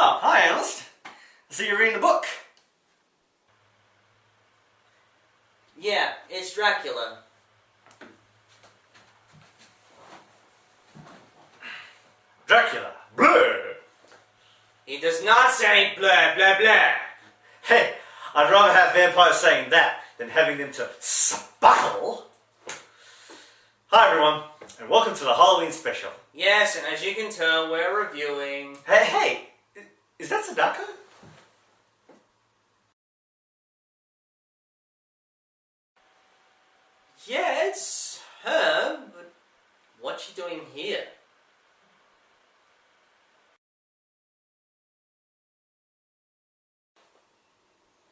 Oh, hi, analyst. I see you're reading a book. Yeah, it's Dracula. Dracula. Blah. He does not say blah, blah, blah. Hey, I'd rather have vampires saying that than having them to sparkle. Hi, everyone, and welcome to the Halloween special. Yes, and as you can tell, we're reviewing... Hey, is that Sadako? Yeah, it's her, but what's she doing here?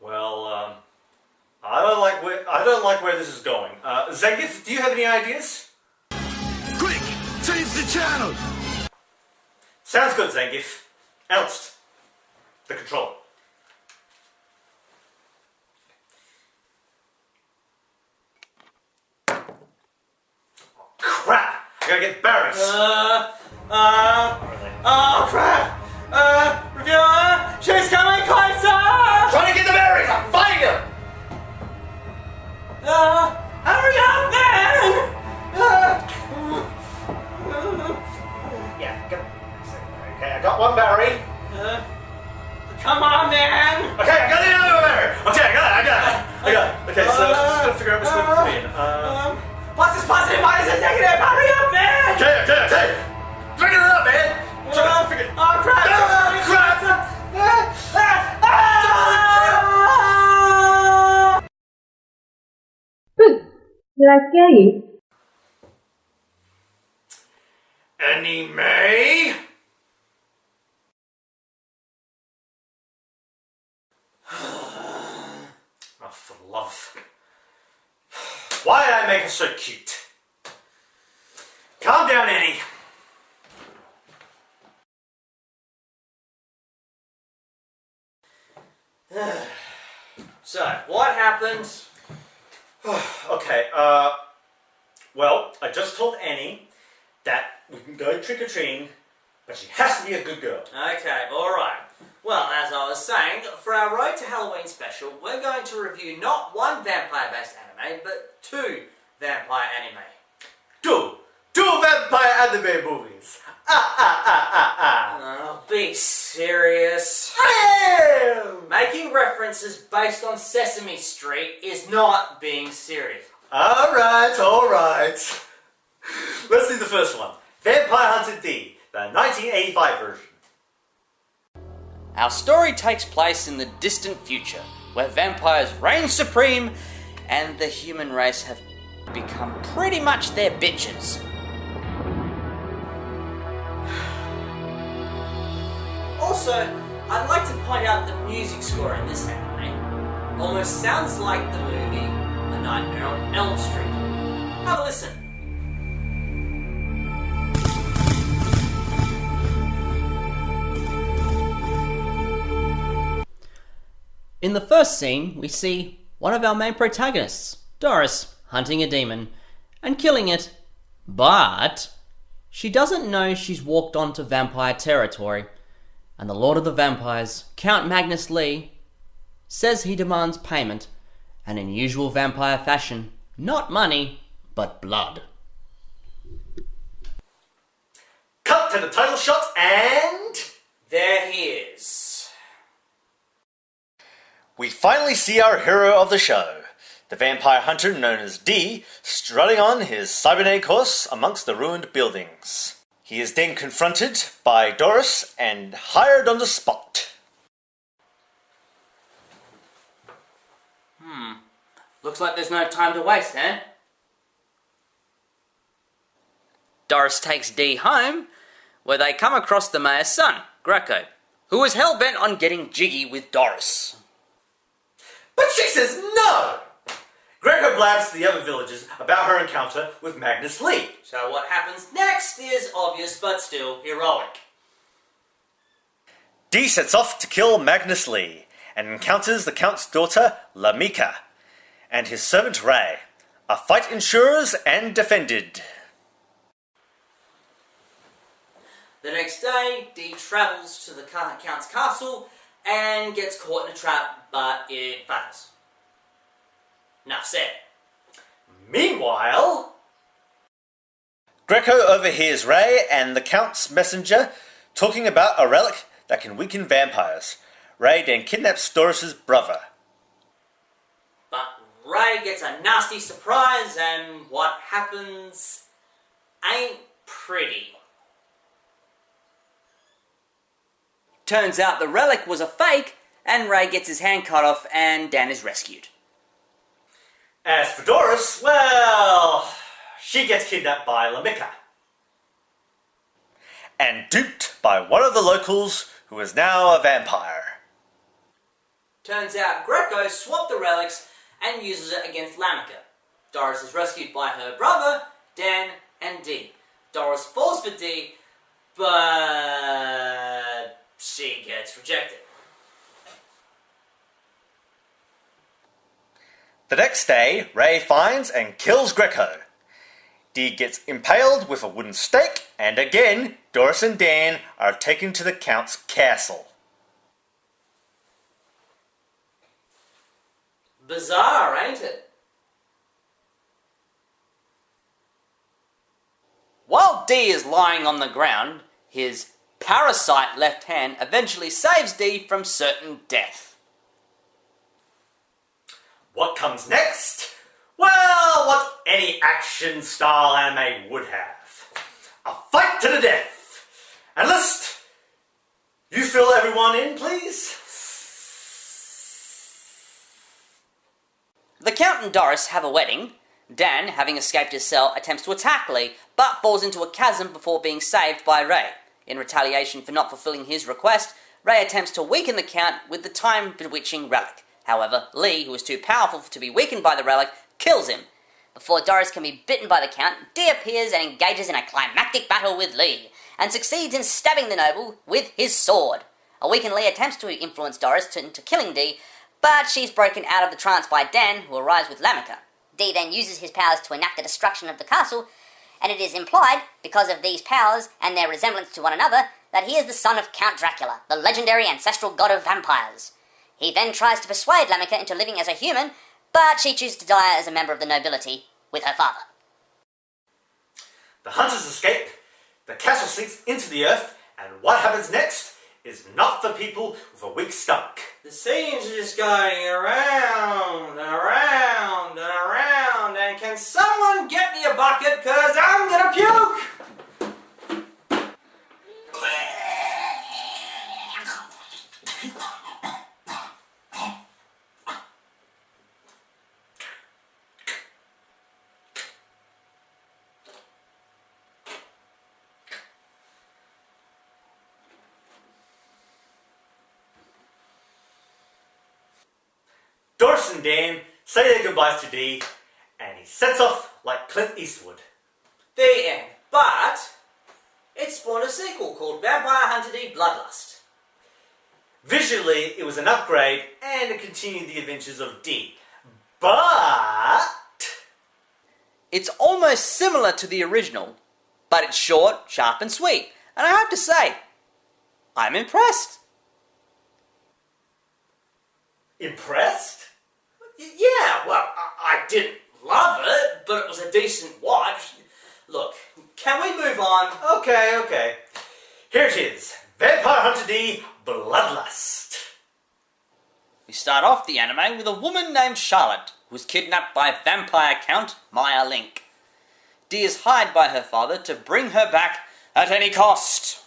Well, I don't like where this is going. Zangief, do you have any ideas? Quick! Change the channel! Sounds good, Zangief. Ernst, the controller. Crap! I gotta get Barris. Oh crap! Reviewer, she's coming closer! Trying to get the berries! I'll find him! Hurry up, man! Yeah, go. Okay, I got one berry. Come on, man! Okay, I got the other berry! Okay, I got it. Okay, so just gotta figure out what's going to put in. What's this positive, minus a negative? Hurry up, man! Okay. Figure it out, man! Oh, crap! Did I scare you? Anime? Oh, for love. Why did I make her so cute? Calm down, Annie. So, what happened? Okay, well, I just told Annie that we can go trick-or-treating, but she has to be a good girl. Okay, alright. Well, as I was saying, for our Road to Halloween special, we're going to review not one vampire-based anime, but two vampire anime. Two vampire anime movies. Oh, be serious. I am! Making references based on Sesame Street is not being serious. Alright. Let's do the first one. Vampire Hunter D, the 1985 version. Our story takes place in the distant future, where vampires reign supreme and the human race have become pretty much their bitches. Also, I'd like to point out the music score in this anime almost sounds like the movie A Nightmare on Elm Street. Have a listen. In the first scene, we see one of our main protagonists, Doris, hunting a demon and killing it, but she doesn't know she's walked onto vampire territory, and the Lord of the Vampires, Count Magnus Lee, says he demands payment, and in usual vampire fashion, not money, but blood. Cut to the title shot and... There he is. We finally see our hero of the show, the vampire hunter known as D, strutting on his cybernetic horse amongst the ruined buildings. He is then confronted by Doris and hired on the spot. Looks like there's no time to waste, eh? Doris takes D home, where they come across the mayor's son, Greco, who is hell-bent on getting jiggy with Doris. But she says no! Greco blabs to the other villagers about her encounter with Magnus Lee. So what happens next is obvious but still heroic. D sets off to kill Magnus Lee and encounters the Count's daughter, Lamika, and his servant Ray. A fight ensures and defended. The next day, Dee travels to the Count's castle and gets caught in a trap, but it fails. Enough said. Meanwhile, Greco overhears Ray and the Count's messenger talking about a relic that can weaken vampires. Ray then kidnaps Doris's brother. But Ray gets a nasty surprise, and what happens ain't pretty. Turns out the relic was a fake, and Ray gets his hand cut off, and Dan is rescued. As for Doris, well, she gets kidnapped by Lamika and duped by one of the locals who is now a vampire. Turns out Greco swapped the relics and uses it against Lamika. Doris is rescued by her brother, Dan, and Dee. Doris falls for Dee, but she gets rejected. The next day, Ray finds and kills Greco. Dee gets impaled with a wooden stake, and again, Doris and Dan are taken to the Count's castle. Bizarre, ain't it? While Dee is lying on the ground, his parasite left hand eventually saves Dee from certain death. What comes next? Well, what any action-style anime would have. A fight to the death. And list, you fill everyone in, please? The Count and Doris have a wedding. Dan, having escaped his cell, attempts to attack Lee, but falls into a chasm before being saved by Ray. In retaliation for not fulfilling his request, Ray attempts to weaken the Count with the time-bewitching relic. However, Lee, who is too powerful to be weakened by the relic, kills him. Before Doris can be bitten by the Count, Dee appears and engages in a climactic battle with Lee, and succeeds in stabbing the noble with his sword. A weakened Lee attempts to influence Doris into killing Dee, but she's broken out of the trance by Dan, who arrives with Lamika. Dee then uses his powers to enact the destruction of the castle, and it is implied, because of these powers and their resemblance to one another, that he is the son of Count Dracula, the legendary ancestral god of vampires. He then tries to persuade Lamika into living as a human, but she chooses to die as a member of the nobility with her father. The hunters escape, the castle sinks into the earth, and what happens next is not for people with a weak stomach. The scenes are just going around and around and around, and can someone get me a bucket, cause I'm gonna puke! Doris and Dan say their goodbyes to Dee, and he sets off like Clint Eastwood. The end. But it spawned a sequel called Vampire Hunter D Bloodlust. Visually, it was an upgrade, and it continued the adventures of Dee. But it's almost similar to the original, but it's short, sharp, and sweet. And I have to say, I'm impressed. Impressed? Yeah, well, I didn't love it, but it was a decent watch. Look, can we move on? Okay. Here it is. Vampire Hunter D Bloodlust. We start off the anime with a woman named Charlotte, who's kidnapped by vampire Count Maya Link. Dee is hired by her father to bring her back at any cost.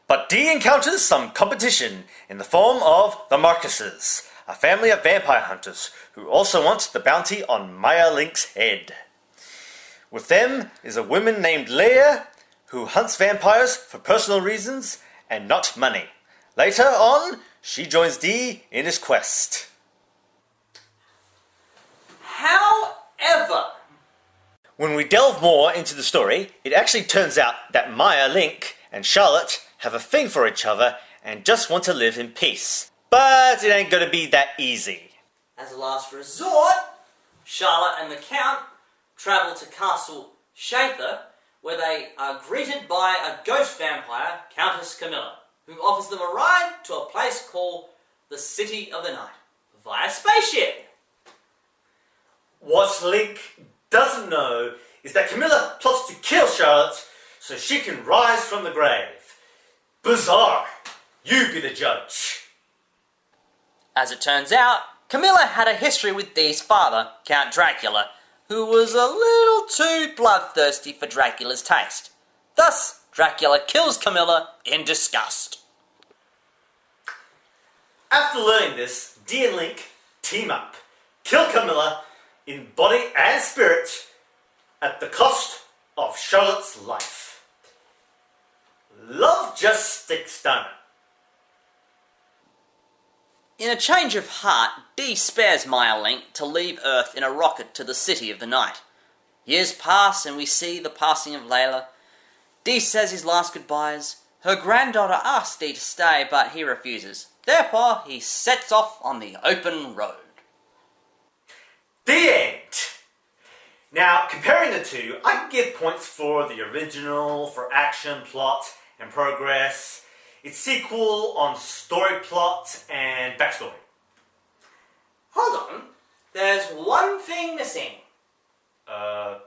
But Dee encounters some competition in the form of the Marcuses, a family of vampire hunters who also want the bounty on Maya Link's head. With them is a woman named Leia, who hunts vampires for personal reasons and not money. Later on, she joins Dee in his quest. However, when we delve more into the story, it actually turns out that Maya Link and Charlotte have a thing for each other and just want to live in peace. But it ain't gonna be that easy. as a last resort, Charlotte and the Count travel to Castle Shather, where they are greeted by a ghost vampire, Countess Camilla, who offers them a ride to a place called the City of the Night via spaceship. What Link doesn't know is that Camilla plots to kill Charlotte so she can rise from the grave. Bizarre. You be the judge. As it turns out, Camilla had a history with Dee's father, Count Dracula, who was a little too bloodthirsty for Dracula's taste. Thus, Dracula kills Camilla in disgust. After learning this, Dee and Link team up, kill Camilla in body and spirit at the cost of Charlotte's life. Love just sticks, down. In a change of heart, Dee spares Maya Link to leave Earth in a rocket to the City of the Night. Years pass and we see the passing of Layla. Dee says his last goodbyes. Her granddaughter asks Dee to stay, but he refuses. Therefore, he sets off on the open road. The end. Now, comparing the two, I can give points for the original, for action, plot, and progress. Its sequel on story plot and backstory. Hold on, there's one thing missing. I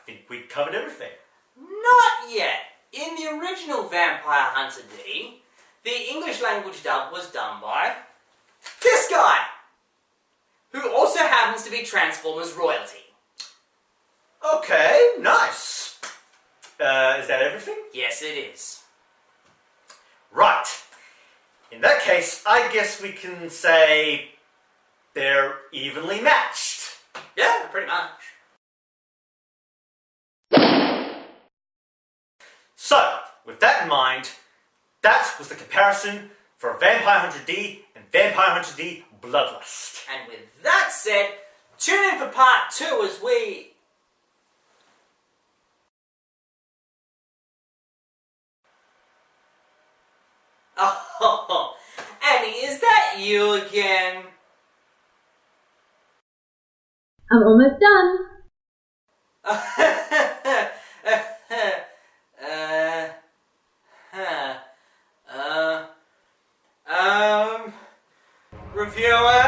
think we covered everything. Not yet. In the original Vampire Hunter D, the English language dub was done by this guy, who also happens to be Transformers royalty. Okay, nice. Is that everything? Yes, it is. Right. In that case, I guess we can say they're evenly matched. Yeah, pretty much. So, with that in mind, that was the comparison for Vampire Hunter D and Vampire Hunter D Bloodlust. And with that said, tune in for part 2 as we... Oh, Annie, is that you again? I'm almost done. Reviewer?